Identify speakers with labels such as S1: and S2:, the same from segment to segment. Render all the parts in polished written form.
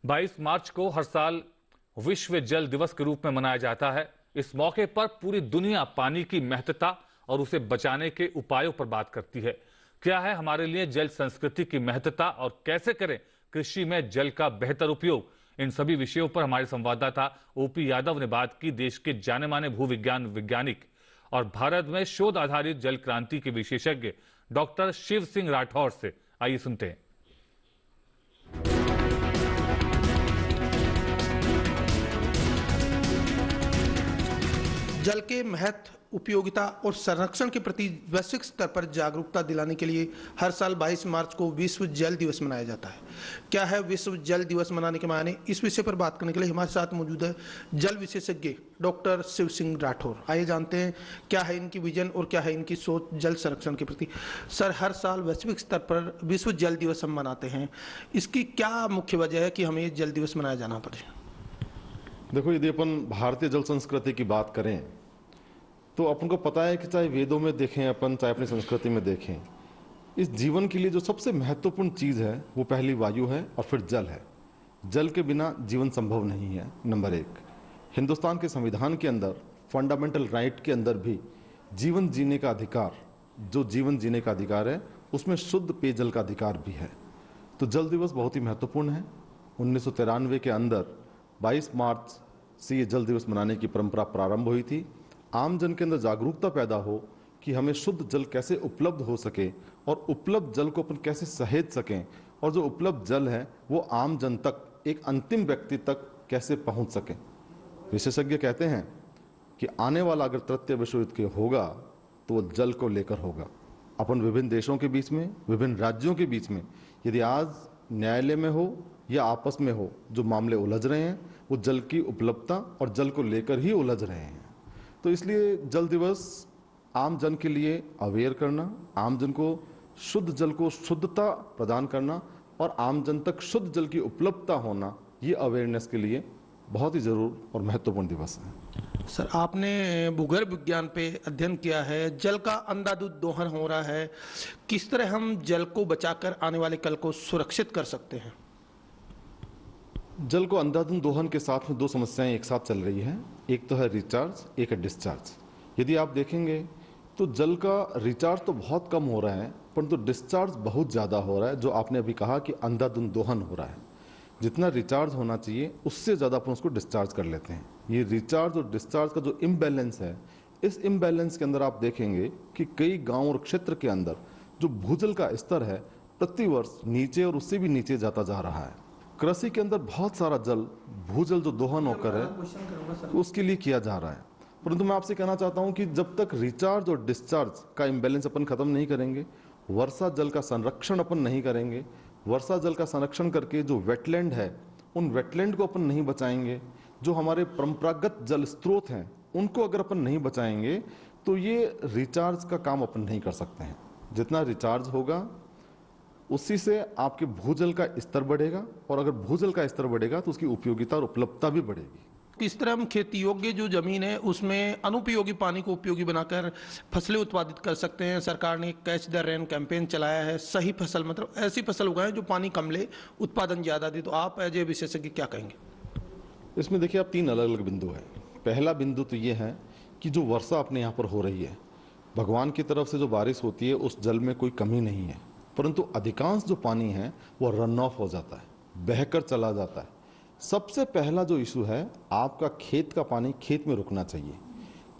S1: 22 मार्च को हर साल विश्व जल दिवस के रूप में मनाया जाता है। इस मौके पर पूरी दुनिया पानी की महत्ता और उसे बचाने के उपायों पर बात करती है। क्या है हमारे लिए जल संस्कृति की महत्ता और कैसे करें कृषि में जल का बेहतर उपयोग, इन सभी विषयों पर हमारे संवाददाता ओपी यादव ने बात की देश के जाने माने भूविज्ञान वैज्ञानिक और भारत में शोध आधारित जल क्रांति के विशेषज्ञ डॉक्टर शिव सिंह राठौर से। आइए सुनते हैं।
S2: जल के महत्व, उपयोगिता और संरक्षण के प्रति वैश्विक स्तर पर जागरूकता दिलाने के लिए हर साल 22 मार्च को विश्व जल दिवस मनाया जाता है। क्या है विश्व जल दिवस मनाने के मायने, इस विषय पर बात करने के लिए हमारे साथ मौजूद है जल विशेषज्ञ डॉक्टर शिव सिंह राठौर। आइए जानते हैं क्या है इनकी विजन और क्या है इनकी सोच जल संरक्षण के प्रति। सर, हर साल वैश्विक स्तर पर विश्व जल दिवस हम मनाते हैं, इसकी क्या मुख्य वजह है कि हमें जल दिवस मनाया जाना पड़े?
S3: देखो, यदि अपन भारतीय जल संस्कृति की बात करें तो अपन को पता है कि चाहे वेदों में देखें अपन, चाहे अपनी संस्कृति में देखें, इस जीवन के लिए जो सबसे महत्वपूर्ण चीज़ है वो पहली वायु है और फिर जल है। जल के बिना जीवन संभव नहीं है। नंबर एक, हिंदुस्तान के संविधान के अंदर फंडामेंटल राइट के अंदर भी जीवन जीने का अधिकार, जो जीवन जीने का अधिकार है उसमें शुद्ध पेयजल का अधिकार भी है। तो जल दिवस बहुत ही महत्वपूर्ण है। 1993 के अंदर 22 मार्च से ये जल दिवस मनाने की परंपरा प्रारंभ हुई थी। आम जन के अंदर जागरूकता पैदा हो कि हमें शुद्ध जल कैसे उपलब्ध हो सके और उपलब्ध जल को अपन कैसे सहेज सकें, और जो उपलब्ध जल है वो आम जन तक, एक अंतिम व्यक्ति तक कैसे पहुंच सके। विशेषज्ञ कहते हैं कि आने वाला अगर तृतीय विश्व युद्ध के होगा तो वो जल को लेकर होगा। अपन विभिन्न देशों के बीच में, विभिन्न राज्यों के बीच में यदि आज न्यायालय में हो या आपस में हो, जो मामले उलझ रहे हैं वो जल की उपलब्धता और जल को लेकर ही उलझ रहे हैं। तो इसलिए जल दिवस आम जन के लिए अवेयर करना, आम जन को शुद्ध जल को शुद्धता प्रदान करना और आम जन तक शुद्ध जल की उपलब्धता होना, ये अवेयरनेस के लिए बहुत ही जरूर और महत्वपूर्ण दिवस है।
S2: सर, आपने भूगर्भ विज्ञान पे अध्ययन किया है, जल का अंधाधुंध दोहन हो रहा है, किस तरह हम जल को बचाकर आने वाले कल को सुरक्षित कर सकते हैं?
S3: जल को अंधाधुंध दोहन के साथ में दो समस्याएं एक साथ चल रही हैं। एक तो है रिचार्ज, एक है डिस्चार्ज। यदि आप देखेंगे तो जल का रिचार्ज तो बहुत कम हो रहा है, परंतु डिस्चार्ज बहुत ज़्यादा हो रहा है। जो आपने अभी कहा कि अंधाधुंध दोहन हो रहा है, जितना रिचार्ज होना चाहिए उससे ज़्यादा अपन उसको डिस्चार्ज कर लेते हैं। ये रिचार्ज और डिस्चार्ज का जो इम्बैलेंस है, इस इम्बैलेंस के अंदर आप देखेंगे कि कई गाँव और क्षेत्र के अंदर जो भूजल का स्तर है प्रतिवर्ष नीचे और उससे भी नीचे जाता जा रहा है। कृषि के अंदर बहुत सारा जल, भूजल जो दोहन होकर है उसके लिए किया जा रहा है। परंतु मैं आपसे कहना चाहता हूं कि जब तक रिचार्ज और डिस्चार्ज का इम्बैलेंस अपन खत्म नहीं करेंगे, वर्षा जल का संरक्षण अपन नहीं करेंगे, वर्षा जल का संरक्षण करके जो वेटलैंड है उन वेटलैंड को अपन नहीं बचाएंगे, जो हमारे परंपरागत जल स्रोत हैं उनको अगर अपन नहीं बचाएंगे तो ये रिचार्ज का काम अपन नहीं कर सकते हैं। जितना रिचार्ज होगा उसी से आपके भूजल का स्तर बढ़ेगा, और अगर भूजल का स्तर बढ़ेगा तो उसकी उपयोगिता और उपलब्धता भी बढ़ेगी।
S2: किस तरह हम खेती योग्य जो जमीन है उसमें अनुपयोगी पानी को उपयोगी बनाकर फसलें उत्पादित कर सकते हैं? सरकार ने कैच द रेन कैंपेन चलाया है, सही फसल मतलब ऐसी फसल उगाएं जो पानी कम ले, उत्पादन ज़्यादा दे। तो आप एज ए विशेषज्ञ क्या कहेंगे?
S3: इसमें देखिए, आप तीन अलग अलग बिंदु है। पहला बिंदु तो ये है कि जो वर्षा अपने यहाँ पर हो रही है, भगवान की तरफ से जो बारिश होती है उस जल में कोई कमी नहीं है, परंतु अधिकांश जो पानी है वो रन ऑफ हो जाता है, बहकर चला जाता है। सबसे पहला जो इशू है, आपका खेत का पानी खेत में रुकना चाहिए।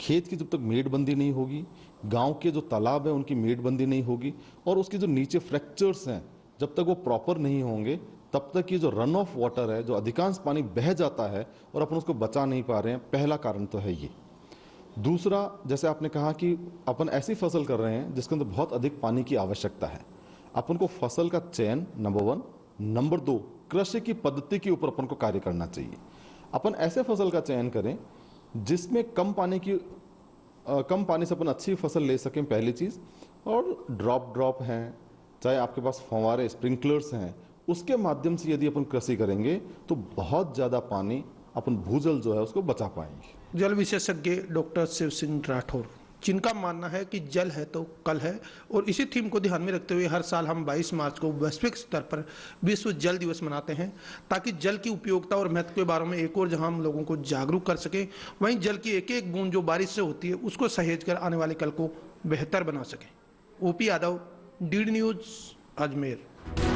S3: खेत की जब तक मेड़बंदी नहीं होगी, गांव के जो तालाब है उनकी मेड़बंदी नहीं होगी, और उसके जो नीचे फ्रैक्चर्स हैं जब तक वो प्रॉपर नहीं होंगे, तब तक ये जो रन ऑफ वाटर है, जो अधिकांश पानी बह जाता है और अपन उसको बचा नहीं पा रहे हैं, पहला कारण तो है ये। दूसरा, जैसे आपने कहा कि अपन ऐसी फसल कर रहे हैं जिसके अंदर बहुत अधिक पानी की आवश्यकता है। अपन को फसल का चयन नंबर 1, नंबर 2 कृषि की पद्धति के ऊपर अपन को कार्य करना चाहिए। अपन ऐसे फसल का चयन करें जिसमें कम पानी से अपन अच्छी फसल ले सकें, पहली चीज़। और ड्रॉप हैं, चाहे आपके पास फव्वारे स्प्रिंकलर्स हैं, उसके माध्यम से यदि अपन कृषि करेंगे तो बहुत ज़्यादा पानी अपन भूजल जो है उसको बचा पाएंगे।
S2: जल विशेषज्ञ डॉक्टर शिव सिंह राठौर। जिनका मानना है कि जल है तो कल है। और इसी थीम को ध्यान में रखते हुए हर साल हम 22 मार्च को वैश्विक स्तर पर विश्व जल दिवस मनाते हैं, ताकि जल की उपयोगिता और महत्व के बारे में एक और जहां हम लोगों को जागरूक कर सकें, वहीं जल की एक एक बूंद जो बारिश से होती है उसको सहेज कर आने वाले कल को बेहतर बना सकें। OP Yadav, DD news, Ajmer.